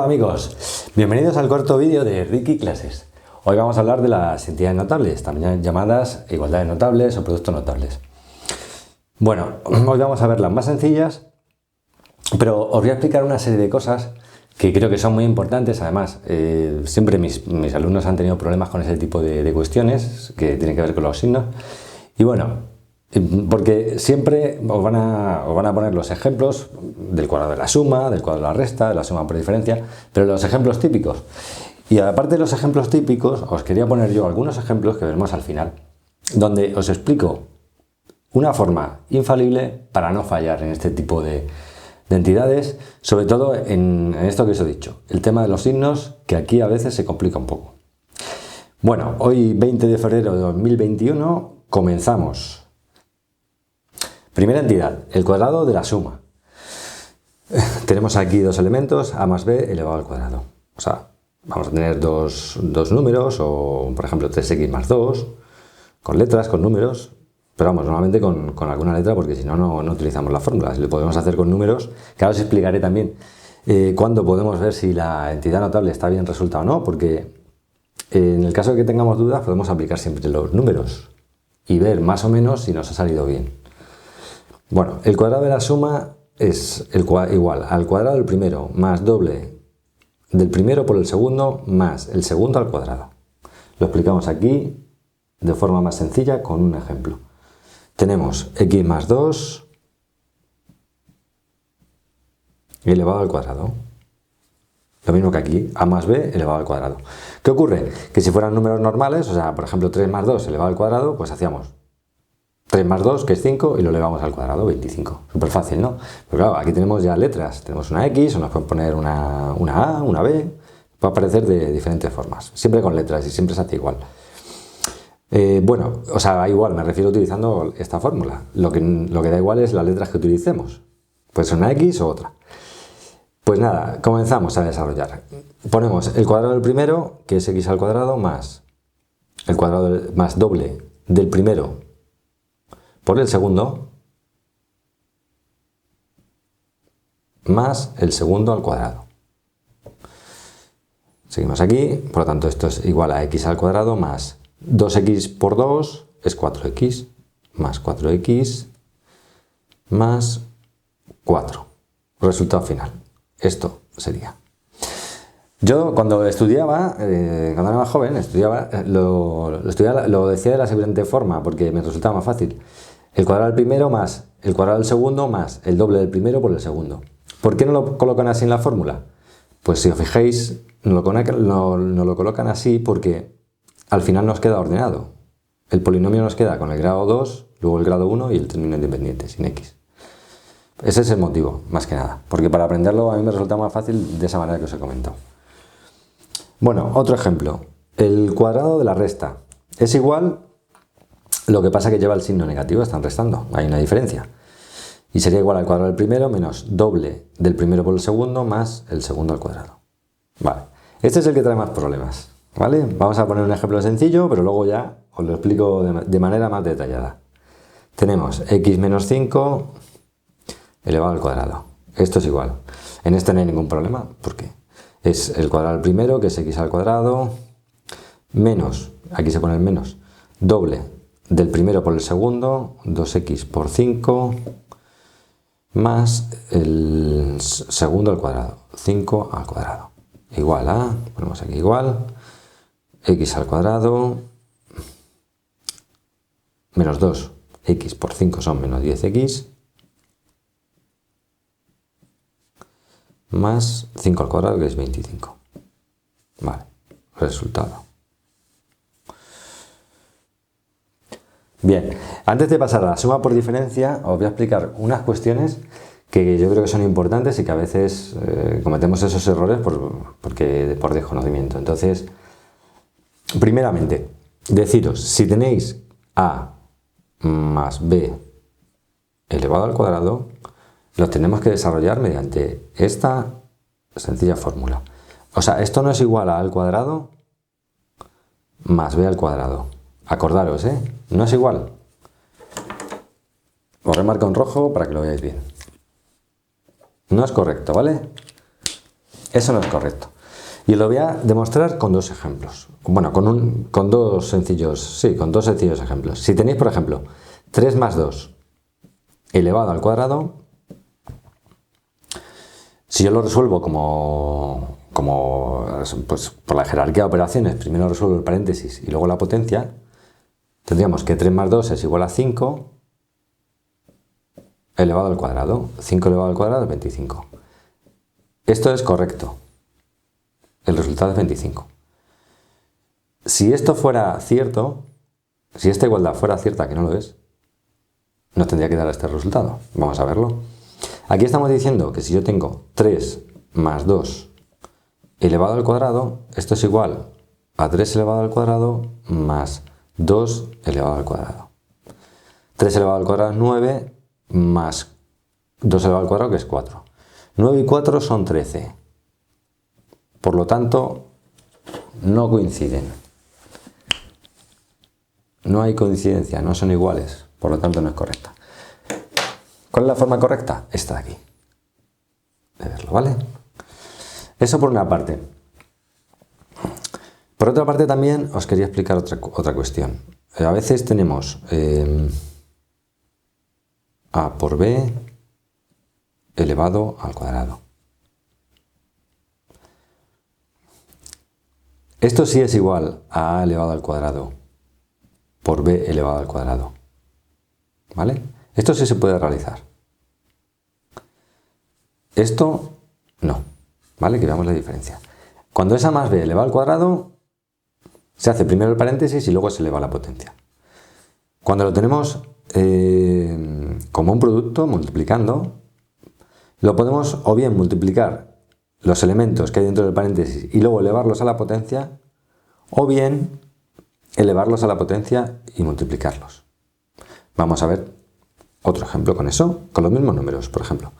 amigos, bienvenidos al corto vídeo de Ricky Clases. Hoy vamos a hablar de las entidades notables, también llamadas igualdades notables o productos notables. Bueno, hoy vamos a ver las más sencillas, pero os voy a explicar una serie de cosas que creo que son muy importantes. Además, siempre mis alumnos han tenido problemas con ese tipo de cuestiones que tienen que ver con los signos. Y bueno, porque siempre os van a poner los ejemplos del cuadrado de la suma, del cuadrado de la resta, de la suma por diferencia, pero los ejemplos típicos. Y aparte de los ejemplos típicos, os quería poner yo algunos ejemplos que veremos al final, donde os explico una forma infalible para no fallar en este tipo de entidades, sobre todo en esto que os he dicho, el tema de los signos, que aquí a veces se complica un poco. Bueno, hoy 20 de febrero de 2021 comenzamos. Primera entidad, el cuadrado de la suma. Tenemos aquí dos elementos, a más b elevado al cuadrado. O sea, vamos a tener dos números, o por ejemplo 3x más 2, con letras, con números, pero vamos, normalmente con alguna letra, porque si no, no utilizamos las fórmulas. Lo podemos hacer con números, que ahora os explicaré también cuándo podemos ver si la entidad notable está bien resuelta o no, porque en el caso de que tengamos dudas, podemos aplicar siempre los números y ver más o menos si nos ha salido bien. Bueno, el cuadrado de la suma es igual al cuadrado del primero más doble del primero por el segundo más el segundo al cuadrado. Lo explicamos aquí de forma más sencilla con un ejemplo. Tenemos x más 2 elevado al cuadrado. Lo mismo que aquí, a más b elevado al cuadrado. ¿Qué ocurre? Que si fueran números normales, o sea, por ejemplo 3 más 2 elevado al cuadrado, pues hacíamos 3 más 2, que es 5, y lo elevamos al cuadrado, 25. Súper fácil, ¿no? Pero claro, aquí tenemos ya letras. Tenemos una X, o nos pueden poner una A, una B. Puede aparecer de diferentes formas. Siempre con letras y siempre se hace igual. Bueno, o sea, igual, me refiero utilizando esta fórmula. Lo que da igual es las letras que utilicemos. Puede ser una X o otra. Pues nada, comenzamos a desarrollar. Ponemos el cuadrado del primero, que es X al cuadrado, más el cuadrado más doble del primero por el segundo más el segundo al cuadrado. Seguimos aquí, por lo tanto esto es igual a x al cuadrado más 2x por 2 es 4x más 4x más 4. Resultado final. Esto sería. Yo cuando estudiaba, cuando era más joven, lo decía de la siguiente forma porque me resultaba más fácil. El cuadrado del primero más el cuadrado del segundo más el doble del primero por el segundo. ¿Por qué no lo colocan así en la fórmula? Pues si os fijáis, no lo colocan así porque al final nos queda ordenado. El polinomio nos queda con el grado 2, luego el grado 1 y el término independiente, sin x. Ese es el motivo, más que nada. Porque para aprenderlo a mí me resulta más fácil de esa manera que os he comentado. Bueno, otro ejemplo. El cuadrado de la resta es igual. Lo que pasa es que lleva el signo negativo, están restando, hay una diferencia. Y sería igual al cuadrado del primero menos doble del primero por el segundo más el segundo al cuadrado. Vale, este es el que trae más problemas, ¿vale? Vamos a poner un ejemplo sencillo, pero luego ya os lo explico de manera más detallada. Tenemos x menos 5 elevado al cuadrado. Esto es igual. En este no hay ningún problema, porque es el cuadrado del primero, que es x al cuadrado, menos, aquí se pone el menos, doble del primero por el segundo, 2x por 5, más el segundo al cuadrado, 5 al cuadrado. Igual a, ponemos aquí igual, x al cuadrado, menos 2x por 5 son menos 10x, más 5 al cuadrado, que es 25. Vale, resultado. Bien, antes de pasar a la suma por diferencia, os voy a explicar unas cuestiones que yo creo que son importantes y que a veces cometemos esos errores por desconocimiento. Entonces, primeramente, deciros, si tenéis a más b elevado al cuadrado, los tenemos que desarrollar mediante esta sencilla fórmula. O sea, esto no es igual a al cuadrado más b al cuadrado. Acordaros, no es igual. Os remarco en rojo para que lo veáis bien. No es correcto, ¿vale? Eso no es correcto. Y lo voy a demostrar con dos ejemplos. Bueno, con dos sencillos ejemplos. Si tenéis, por ejemplo, 3 más 2 elevado al cuadrado, si yo lo resuelvo pues, por la jerarquía de operaciones, primero resuelvo el paréntesis y luego la potencia, tendríamos que 3 más 2 es igual a 5 elevado al cuadrado. 5 elevado al cuadrado es 25. Esto es correcto. El resultado es 25. Si esto fuera cierto, si esta igualdad fuera cierta, que no lo es, nos tendría que dar este resultado. Vamos a verlo. Aquí estamos diciendo que si yo tengo 3 más 2 elevado al cuadrado, esto es igual a 3 elevado al cuadrado más 2 elevado al cuadrado. 3 elevado al cuadrado es 9 más 2 elevado al cuadrado, que es 4. 9 y 4 son 13. Por lo tanto, no coinciden. No hay coincidencia, no son iguales. Por lo tanto, no es correcta. ¿Cuál es la forma correcta? Esta de aquí. De verlo, ¿vale? Eso por una parte. Por otra parte también os quería explicar otra cuestión. A veces tenemos a por b elevado al cuadrado. Esto sí es igual a a elevado al cuadrado por b elevado al cuadrado. ¿Vale? Esto sí se puede realizar. Esto no. ¿Vale? Que veamos la diferencia. Cuando es a más b elevado al cuadrado, se hace primero el paréntesis y luego se eleva la potencia. Cuando lo tenemos como un producto, multiplicando, lo podemos o bien multiplicar los elementos que hay dentro del paréntesis y luego elevarlos a la potencia, o bien elevarlos a la potencia y multiplicarlos. Vamos a ver otro ejemplo con eso, con los mismos números. Por ejemplo,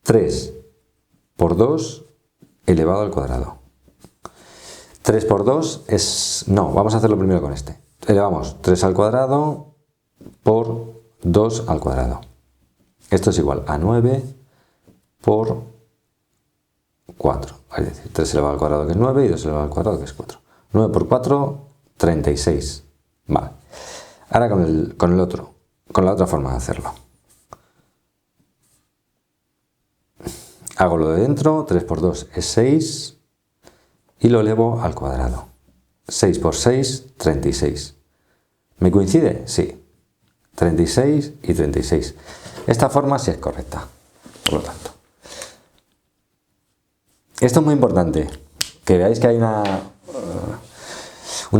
3 por 2 elevado al cuadrado. 3 por 2 es... No, vamos a hacerlo primero con este. Elevamos 3 al cuadrado por 2 al cuadrado. Esto es igual a 9 por 4. Es decir, 3 elevado al cuadrado, que es 9, y 2 elevado al cuadrado, que es 4. 9 por 4, 36. Vale. Ahora con la otra forma de hacerlo. Hago lo de dentro, 3 por 2 es 6, y lo elevo al cuadrado. 6 por 6, 36. ¿Me coincide? Sí. 36 y 36. Esta forma sí es correcta, por lo tanto. Esto es muy importante, que veáis que hay una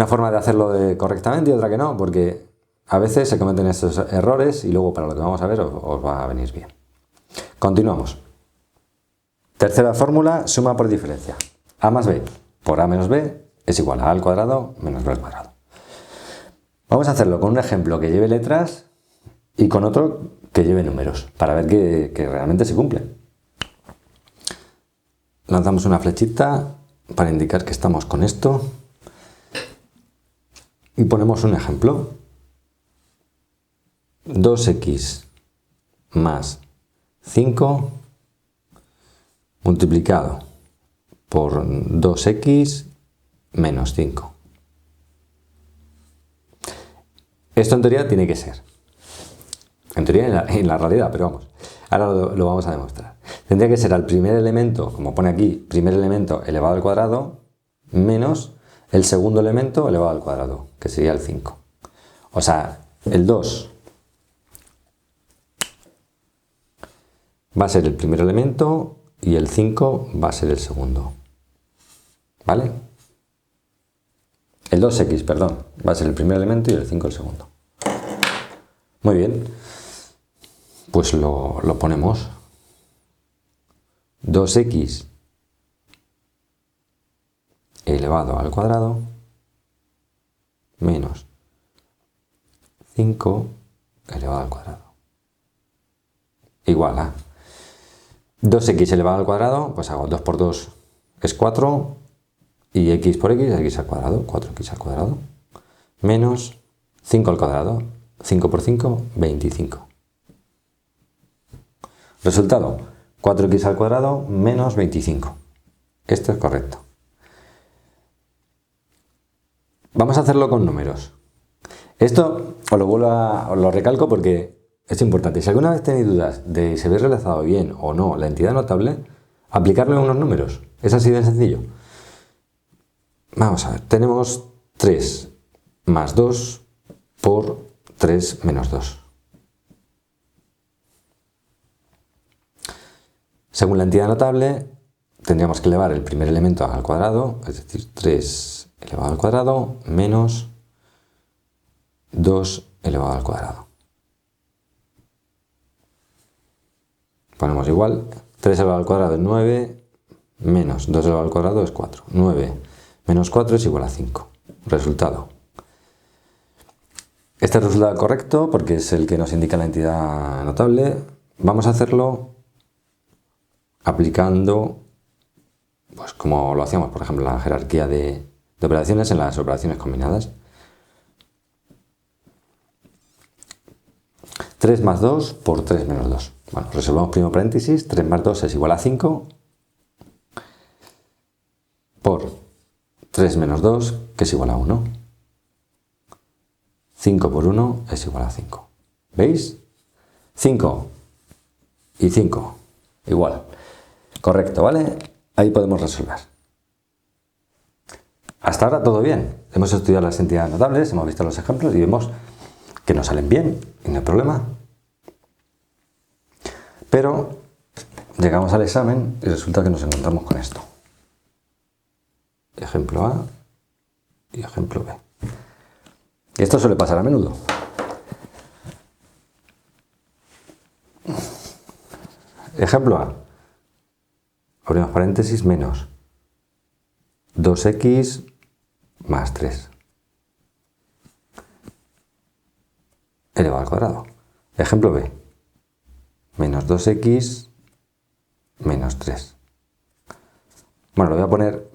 forma de hacerlo correctamente y otra que no, porque a veces se cometen estos errores y luego para lo que vamos a ver os va a venir bien. Continuamos. Tercera fórmula, suma por diferencia. A más b por a menos b es igual a al cuadrado menos b al cuadrado. Vamos a hacerlo con un ejemplo que lleve letras y con otro que lleve números, para ver que realmente se cumple. Lanzamos una flechita para indicar que estamos con esto y ponemos un ejemplo. 2x más 5 multiplicado por 2x menos 5. Esto en teoría tiene que ser. En teoría en la realidad, pero vamos. Ahora lo vamos a demostrar. Tendría que ser al primer elemento, como pone aquí, primer elemento elevado al cuadrado, menos el segundo elemento elevado al cuadrado, que sería el 5. O sea, el 2 va a ser el primer elemento y el 5 va a ser el segundo. ¿Vale? El 2x, perdón, va a ser el primer elemento y el 5 el segundo. Muy bien. Pues lo ponemos. 2x elevado al cuadrado menos 5 elevado al cuadrado igual a 2x elevado al cuadrado, pues hago 2 por 2 es 4 y x por x al cuadrado, 4x al cuadrado, menos 5 al cuadrado, 5 por 5, 25. Resultado, 4x al cuadrado menos 25. Esto es correcto. Vamos a hacerlo con números. Esto os lo recalco porque es importante. Si alguna vez tenéis dudas de si habéis realizado bien o no la entidad notable, aplicarlo en unos números. Es así de sencillo. Vamos a ver, tenemos 3 más 2 por 3 menos 2. Según la entidad notable, tendríamos que elevar el primer elemento al cuadrado, es decir, 3 elevado al cuadrado menos 2 elevado al cuadrado. Ponemos igual, 3 elevado al cuadrado es 9, menos 2 elevado al cuadrado es 4. 9 menos 4 es igual a 5. Resultado. Este es el resultado correcto porque es el que nos indica la entidad notable. Vamos a hacerlo aplicando, pues como lo hacíamos, por ejemplo, en la jerarquía de operaciones en las operaciones combinadas. 3 más 2 por 3 menos 2. Bueno, resolvamos primero paréntesis. 3 más 2 es igual a 5 por 3 menos 2, que es igual a 1. 5 por 1 es igual a 5. ¿Veis? 5 y 5 igual. Correcto, ¿vale? Ahí podemos resolver. Hasta ahora todo bien. Hemos estudiado las entidades notables, hemos visto los ejemplos y vemos que nos salen bien y no hay problema. Pero llegamos al examen y resulta que nos encontramos con esto. Ejemplo A y ejemplo B. Y esto suele pasar a menudo. Ejemplo A. Abrimos paréntesis, menos 2x más 3 elevado al cuadrado. Ejemplo B. Menos 2x menos 3. Bueno, voy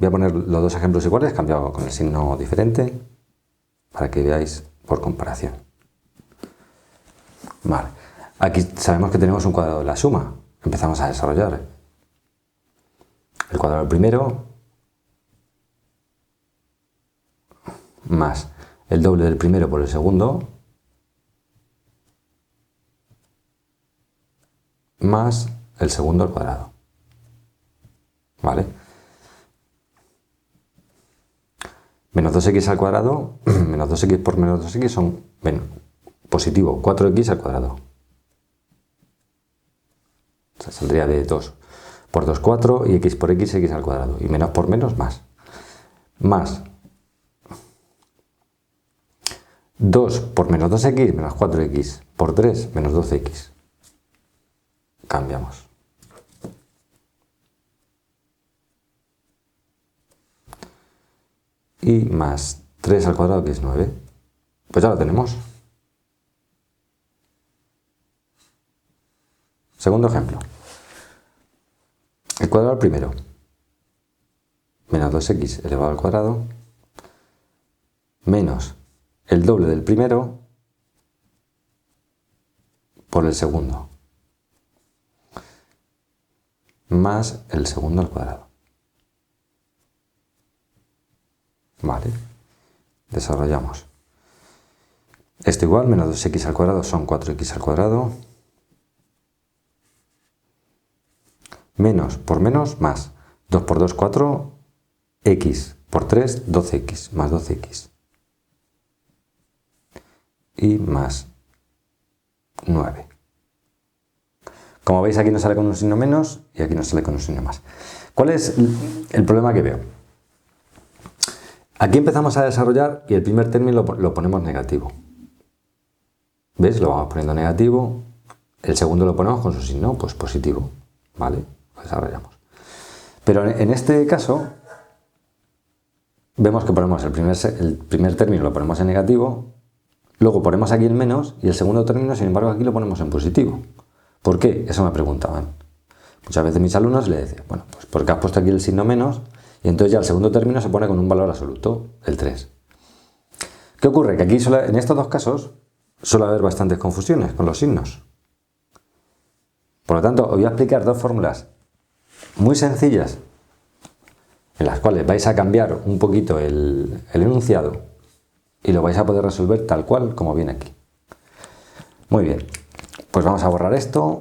a poner los dos ejemplos iguales, cambiado con el signo diferente, para que veáis por comparación. Vale. Aquí sabemos que tenemos un cuadrado de la suma. Empezamos a desarrollar el cuadrado del primero más el doble del primero por el segundo más el segundo al cuadrado. ¿Vale? Menos 2x al cuadrado, menos 2x por menos 2x son positivo, 4x al cuadrado. O sea, saldría de 2 por 2, 4 y x por x, x al cuadrado. Y menos por menos, más. Más 2 por menos 2x, menos 4x, por 3, menos 12x. Cambiamos. Y más 3 al cuadrado, que es 9. Pues ya lo tenemos. Segundo ejemplo. El cuadrado primero. Menos 2x elevado al cuadrado. Menos el doble del primero por el segundo. Más el segundo al cuadrado. Vale. Desarrollamos. Esto igual, menos 2x al cuadrado son 4x al cuadrado. Menos por menos, más. 2 por 2, 4. X por 3, 12x, más 12x. Y más 9. Como veis, aquí nos sale con un signo menos y aquí nos sale con un signo más. ¿Cuál es el problema que veo? Aquí empezamos a desarrollar y el primer término lo ponemos negativo. ¿Ves? Lo vamos poniendo negativo. El segundo lo ponemos con su signo, pues positivo. ¿Vale? Lo desarrollamos. Pero en este caso, vemos que ponemos el primer término lo ponemos en negativo, luego ponemos aquí el menos y el segundo término, sin embargo, aquí lo ponemos en positivo. ¿Por qué? Eso me preguntaban. Muchas veces mis alumnos le decían, bueno, pues porque has puesto aquí el signo menos y entonces ya el segundo término se pone con un valor absoluto, el 3. ¿Qué ocurre? Que aquí en estos dos casos suele haber bastantes confusiones con los signos. Por lo tanto, os voy a explicar dos fórmulas muy sencillas en las cuales vais a cambiar un poquito el enunciado y lo vais a poder resolver tal cual como viene aquí. Muy bien, pues vamos a borrar esto.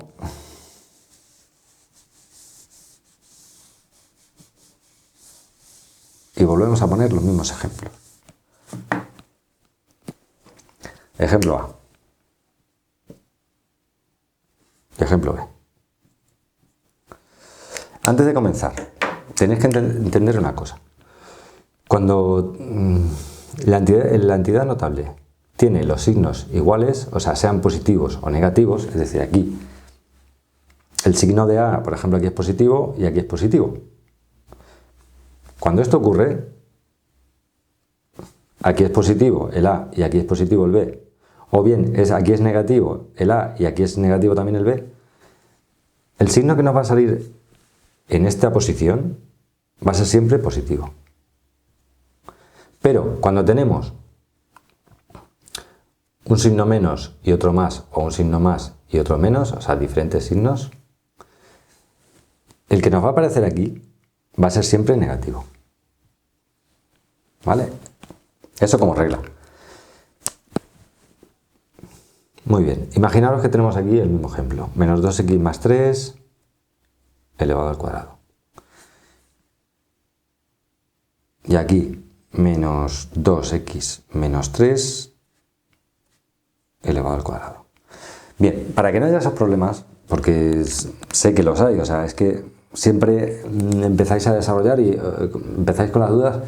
Y volvemos a poner los mismos ejemplos. Ejemplo A. Ejemplo B. Antes de comenzar, tenéis que entender una cosa. Cuando la entidad notable tiene los signos iguales, o sea, sean positivos o negativos, es decir, aquí el signo de A, por ejemplo, aquí es positivo y aquí es positivo. Cuando esto ocurre, aquí es positivo el A y aquí es positivo el B, o bien aquí es negativo el A y aquí es negativo también el B, el signo que nos va a salir en esta posición va a ser siempre positivo. Pero cuando tenemos un signo menos y otro más, o un signo más y otro menos, o sea, diferentes signos, el que nos va a aparecer aquí va a ser siempre negativo. ¿Vale? Eso como regla. Muy bien, imaginaros que tenemos aquí el mismo ejemplo. Menos 2x más 3 elevado al cuadrado. Y aquí menos 2x menos 3 elevado al cuadrado. Bien, para que no haya esos problemas, porque sé que los hay, o sea, es que siempre empezáis a desarrollar y empezáis con las dudas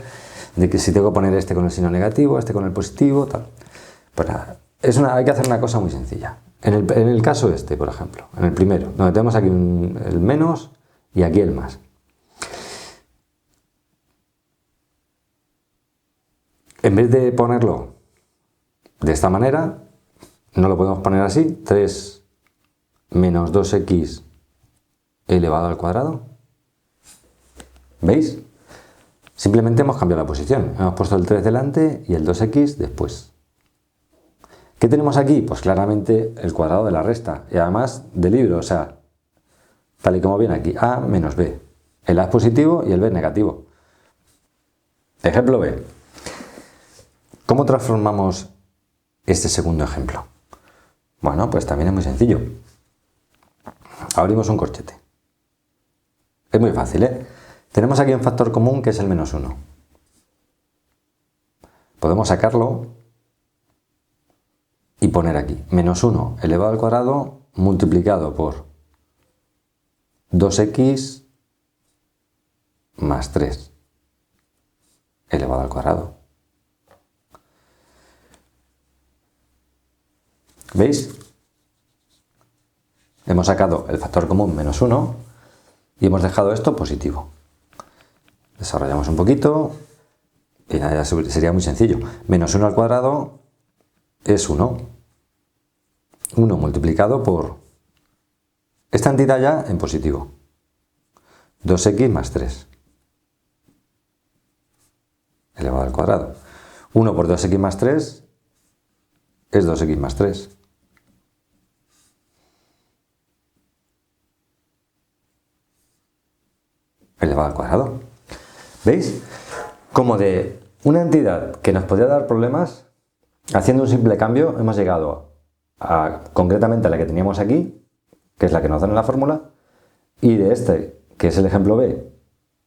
de que si tengo que poner este con el signo negativo, este con el positivo, tal. Pues nada, hay que hacer una cosa muy sencilla. En el caso este, por ejemplo, en el primero, donde tenemos aquí el menos y aquí el más. En vez de ponerlo de esta manera, no lo podemos poner así, 3 menos 2x elevado al cuadrado. ¿Veis? Simplemente hemos cambiado la posición. Hemos puesto el 3 delante y el 2x después. ¿Qué tenemos aquí? Pues claramente el cuadrado de la resta. Y además del libro, o sea, tal y como viene aquí, a menos b. El a es positivo y el b es negativo. Ejemplo B. ¿Cómo transformamos este segundo ejemplo? Bueno, pues también es muy sencillo. Abrimos un corchete. Es muy fácil, ¿eh? Tenemos aquí un factor común que es el menos 1. Podemos sacarlo y poner aquí menos 1 elevado al cuadrado multiplicado por 2x más 3 elevado al cuadrado. ¿Veis? Hemos sacado el factor común menos 1 y hemos dejado esto positivo. Desarrollamos un poquito y ya sería muy sencillo. Menos 1 al cuadrado es 1. 1 multiplicado por esta entidad ya en positivo. 2x más 3 elevado al cuadrado. 1 por 2x más 3 es 2x más 3. Elevado al cuadrado. ¿Veis? Como de una entidad que nos podía dar problemas, haciendo un simple cambio, hemos llegado concretamente a la que teníamos aquí, que es la que nos dan en la fórmula, y de este, que es el ejemplo B,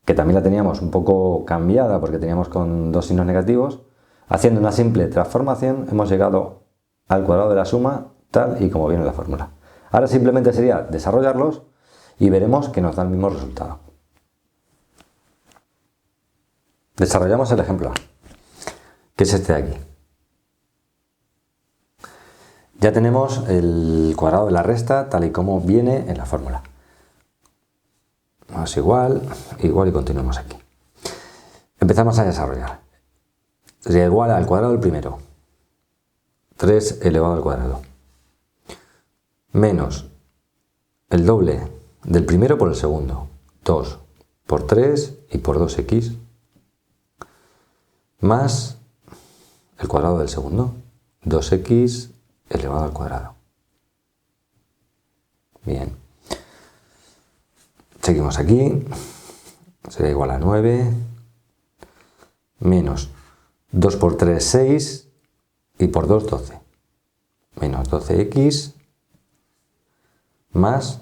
que también la teníamos un poco cambiada porque teníamos con dos signos negativos, haciendo una simple transformación hemos llegado al cuadrado de la suma tal y como viene la fórmula. Ahora simplemente sería desarrollarlos y veremos que nos da el mismo resultado. Desarrollamos el ejemplo A, que es este de aquí. Ya tenemos el cuadrado de la resta tal y como viene en la fórmula. Más igual y continuamos aquí. Empezamos a desarrollar. Sería igual al cuadrado del primero. 3 elevado al cuadrado. Menos el doble del primero por el segundo. 2 por 3 y por 2x. Más el cuadrado del segundo. 2x elevado al cuadrado. Bien. Seguimos aquí. Sería igual a 9 menos 2 por 3, 6, y por 2, 12. Menos 12x más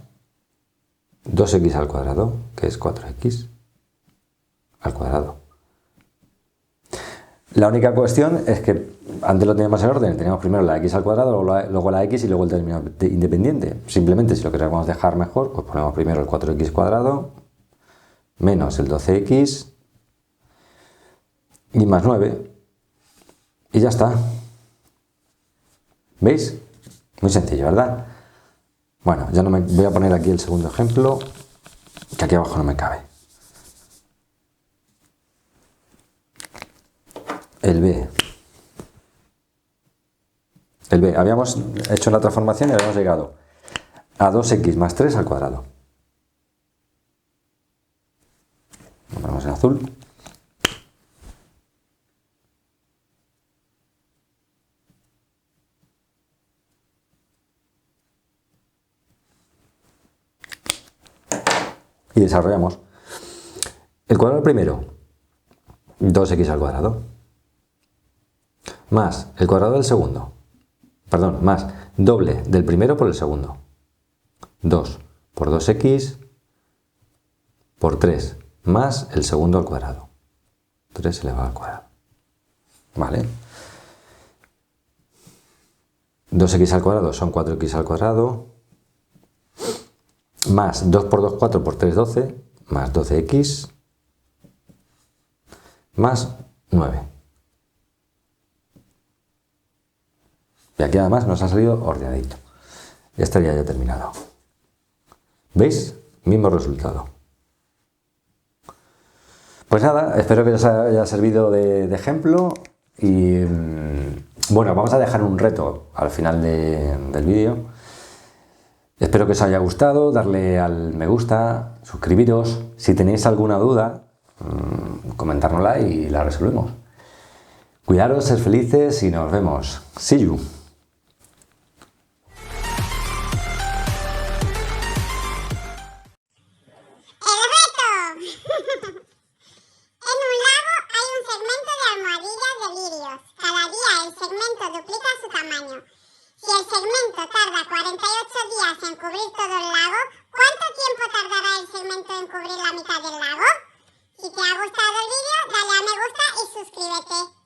2x al cuadrado, que es 4x al cuadrado. La única cuestión es que antes lo teníamos en orden, teníamos primero la x al cuadrado, luego la x y luego el término independiente. Simplemente si lo queremos dejar mejor, pues ponemos primero el 4x cuadrado menos el 12x y más 9 y ya está. ¿Veis? Muy sencillo, ¿verdad? Bueno, ya no me voy a poner aquí el segundo ejemplo, que aquí abajo no me cabe. El B. El B. Habíamos hecho la transformación y habíamos llegado a 2x más 3 al cuadrado. Lo ponemos en azul. Y desarrollamos. El cuadrado primero, 2x al cuadrado, más el cuadrado del segundo, perdón, más doble del primero por el segundo, 2 por 2x por 3, más el segundo al cuadrado, 3 elevado al cuadrado, ¿vale? 2x al cuadrado son 4x al cuadrado, más 2 por 2, 4 por 3, 12, más 12x, más 9. Y aquí además nos ha salido ordenadito. Ya estaría ya terminado. ¿Veis? Mismo resultado. Pues nada, espero que os haya servido de ejemplo y bueno, vamos a dejar un reto al final del vídeo. Espero que os haya gustado, darle al me gusta, suscribiros. Si tenéis alguna duda, comentárnosla y la resolvemos. Cuidaros, sed felices y nos vemos. See you. ¡El reto! En un lago hay un segmento de almohadillas de lirios. Cada día el segmento duplica su tamaño. Si el segmento tarda 48 días en cubrir todo el lago, ¿cuánto tiempo tardará el segmento en cubrir la mitad del lago? Si te ha gustado el vídeo, dale a me gusta y suscríbete.